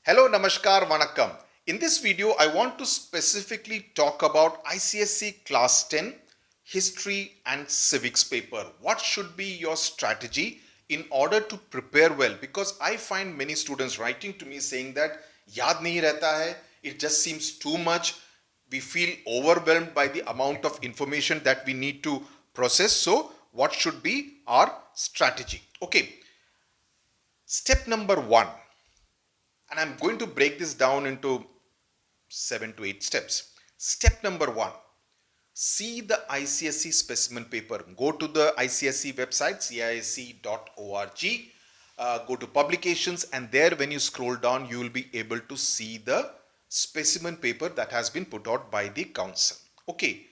Hello, Namaskar, Vanakkam. In this video, I want to specifically talk about ICSE Class 10 History and Civics paper. What should be your strategy in order to prepare well? Because I find many students writing to me saying that yaad nahi rehta hai, it just seems too much. We feel overwhelmed by the amount of information that we need to process. So, what should be our strategy? Okay, step number one, and I'm going to break this down into 7 to 8 steps. Step number one, see the ICSE specimen paper. Go to the ICSE website, cisc.org, go to publications, and there when you scroll down, you will be able to see the specimen paper that has been put out by the council. Okay,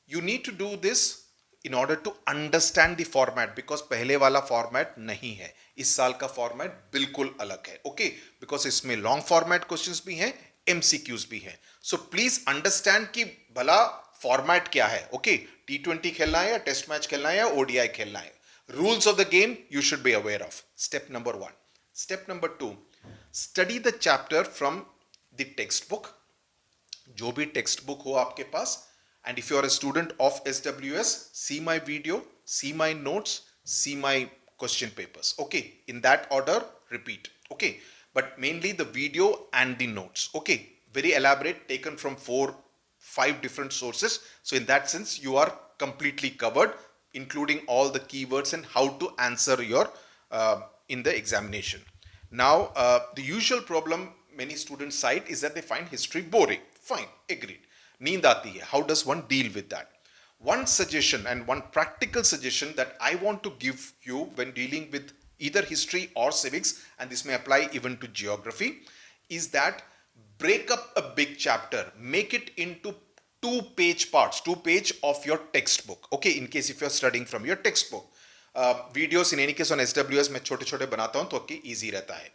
you need to do this in order to understand the format, because पहले वाला format नहीं है, इस साल का format बिल्कुल अलग है. Okay, because इसमें long format questions भी हैं, MCQs भी हैं. So please understand कि भला format क्या है. Okay, T20 खेलना है या टेस्ट मैच खेलना है या ODI खेलना है. Rules of the game you should be aware of. Step number one. Step number two, study the chapter from the textbook. जो भी टेक्स्ट बुक हो आपके पास. And if you are a student of SWS, see my video, see my notes, see my question papers. Okay, in that order, repeat. Okay, but mainly the video and the notes. Okay, very elaborate, taken from 4-5 different sources. So in that sense, you are completely covered, including all the keywords and how to answer your in the examination. Now, the usual problem many students cite is that they find history boring. Fine, agreed. नींद आती है. How does one deal with that? One suggestion and one practical suggestion that I want to give you when dealing with either history or civics, and this may apply even to geography, is that break up a big chapter, make it into 2-page parts, 2-page of your textbook. Okay, in case if you're studying from your textbook. Videos in any case on SWS मैं छोटे छोटे बनाता हूँ तो आपके easy रहता है.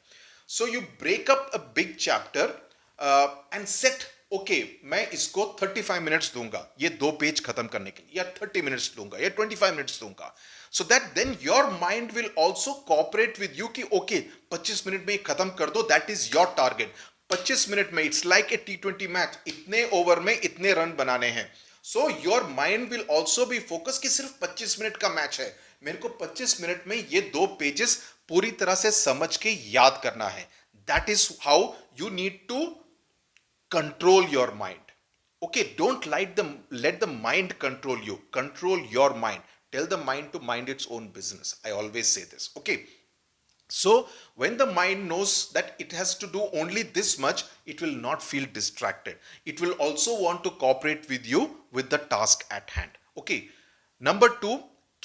So you break up a big chapter and set, okay मैं इसको 35 मिनट्स दूंगा ये 2 पेज खत्म करने के लिए, या 30 मिनट्स दूंगा या 25 मिनट्स दूंगा, so that then your mind will also cooperate with you कि ओके 25 मिनट में ये खत्म कर दो, that is your target. 25 minute में it's like a T20 match, इतने ओवर में इतने रन बनाने हैं. So your mind will also be focus कि सिर्फ 25 मिनट का मैच है, मेरे को 25 मिनट में ये 2 पेजेस पूरी तरह से समझ के याद करना है. That is how you need to control your mind. Okay, don't let the mind control you. Control your mind. Tell the mind to mind its own business. I always say this. Okay, so when the mind knows that it has to do only this much, it will not feel distracted. It will also want to cooperate with you with the task at hand. Okay, number 2,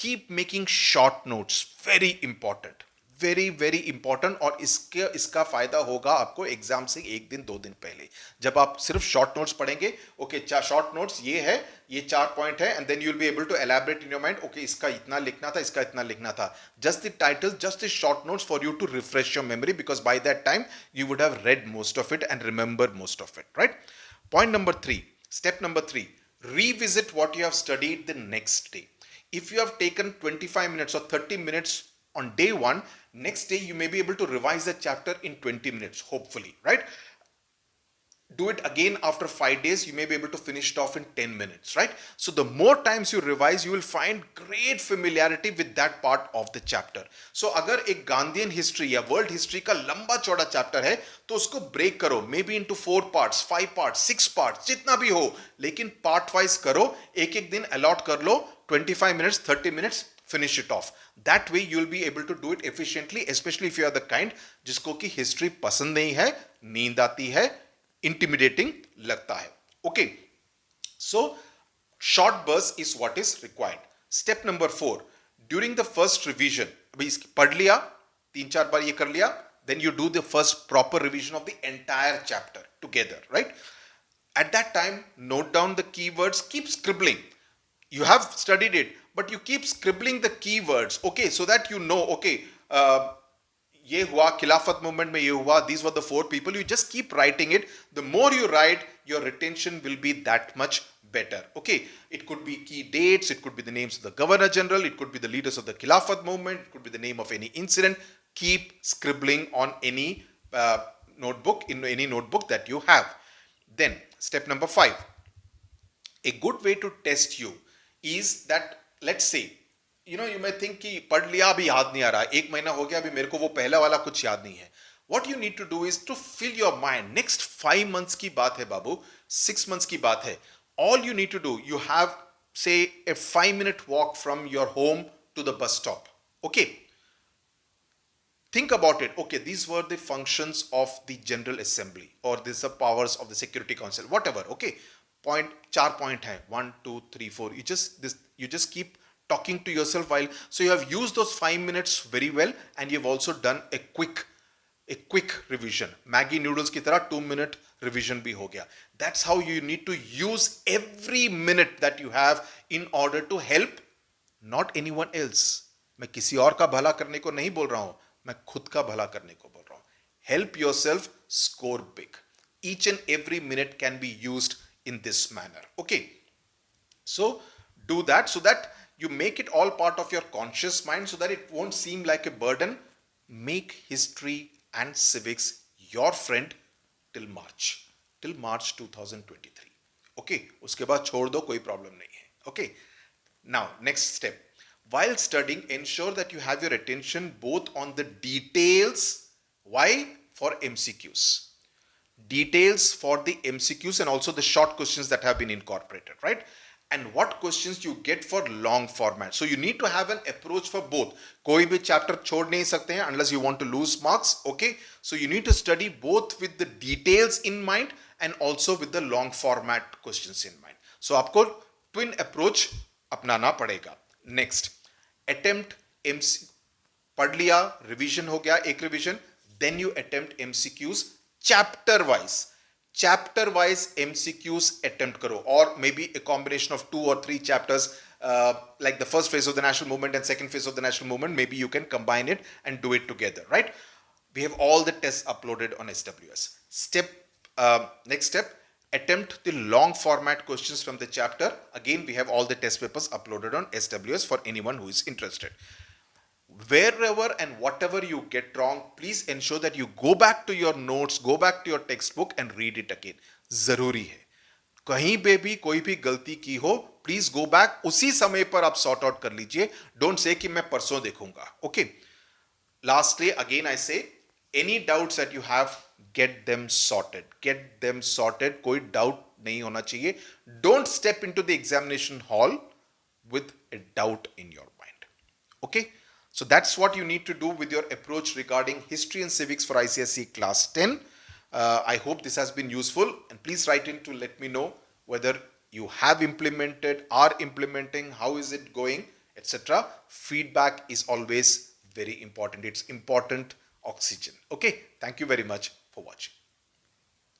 keep making short notes. Very important, very very important. और इसका फायदा होगा आपको exam से 1 दिन 2 दिन पहले, जब आप सिर्फ शॉर्ट नोट्स पढ़ेंगे. ओके, शॉर्ट नोट्स ये है, ये 4 पॉइंट है, and then you will be able to elaborate in your mind. Okay, इसका इतना लिखना था, इसका इतना लिखना था. Just the title, just the short notes for you to refresh your memory, because by that time you would have read most of it and remember most of it, right. Point number 3, step number 3, revisit what you have studied the next day. If you have taken 25 minutes or 30 minutes on day 1, next day you may be able to revise the chapter in 20 minutes, hopefully, right? Do it again after 5 days, you may be able to finish it off in 10 minutes, right? So the more times you revise, you will find great familiarity with that part of the chapter. So अगर एक Gandhian history या world history का लंबा चौड़ा chapter है तो उसको break करो, may be into 4 parts, 5 parts, 6 parts, जितना भी हो, लेकिन पार्ट वाइज करो. एक एक दिन अलॉट कर लो, 25 minutes, 30 minutes, finish it off. That way you will be able to do it efficiently, especially if you are the kind जिसको कि हिस्ट्री पसंद नहीं है, नींद आती है, intimidating लगता है. Okay, so short burst is what is required. Step number 4, during the first revision, अभी पढ़ लिया, 3-4 बार ये कर लिया, then you do the first proper revision of the entire chapter together, right? At that time, note down the keywords, keep scribbling. You have studied it, but you keep scribbling the keywords, okay, so that you know, okay, ये हुआ खिलाफत movement में, ये हुआ, these were the 4 people. You just keep writing it. The more you write, your retention will be that much better. Okay, it could be key dates, it could be the names of the governor general, it could be the leaders of the khilafat movement, it could be the name of any incident. Keep scribbling on any notebook, in any notebook that you have. Then step number 5, a good way to test you is that, let's say, you may think कि पढ़ लिया अभी याद नहीं आ रहा, एक महीना हो गया अभी मेरे को वो पहला वाला कुछ याद नहीं है. What you need to do is to fill your mind. Next 5 months की बात है बाबू, 6 months की बात है. All you need to do, you have say a 5-minute walk from your home to the bus stop. Okay. Think about it. Okay, these were the functions of the General Assembly, or these are powers of the Security Council, whatever. Okay, चार point hai, 1 2 3 4. You just keep talking to yourself while, so you have used those 5 minutes very well, and you've also done a quick revision. Maggie noodles की तरह 2-minute revision भी हो गया. That's how you need to use every minute that you have in order to help not anyone else. मैं किसी और का भला करने को नहीं बोल रहा हूं, मैं खुद का भला करने को बोल रहा हूं. Help yourself score big. Each and every minute can be used in this manner. Okay, so do that, so that you make it all part of your conscious mind, so that it won't seem like a burden. Make history and civics your friend till March 2023. Okay, उसके बाद छोड़ दो, कोई problem नहीं है. Okay, now next step, while studying, ensure that you have your attention both on the details. Why? For MCQs. Details for the MCQs and also the short questions that have been incorporated, right? And what questions you get for long format. So you need to have an approach for both. कोई भी chapter छोड़ नहीं सकते हैं unless you want to lose marks. Okay, so you need to study both with the details in mind and also with the long format questions in mind. So आपको twin approach अपनाना पड़ेगा. Next, attempt MC. पढ़ लिया, revision हो गया, एक revision. Then you attempt MCQs chapter wise MCQs attempt karo, or maybe a combination of 2 or 3 chapters, like the first phase of the national movement and second phase of the national movement. Maybe you can combine it and do it together, right? We have all the tests uploaded on SWS. Next step, attempt the long format questions from the chapter. Again, we have all the test papers uploaded on SWS for anyone who is interested. Wherever and whatever you get wrong, please ensure that you go back to your notes, go back to your textbook and read it again. जरूरी है. कहीं पे भी कोई भी गलती की हो, please go back. उसी समय पर आप sort out कर लीजिए. Don't say कि मैं परसों देखूंगा. Okay. Lastly, again I say, any doubts that you have, get them sorted. Get them sorted. कोई doubt नहीं होना चाहिए. Don't step into the examination hall with a doubt in your mind. Okay. So that's what you need to do with your approach regarding history and civics for ICSE class 10. I hope this has been useful, and please write in to let me know whether you have implemented, are implementing, how is it going, etc. Feedback is always very important. It's important oxygen. Okay, thank you very much for watching.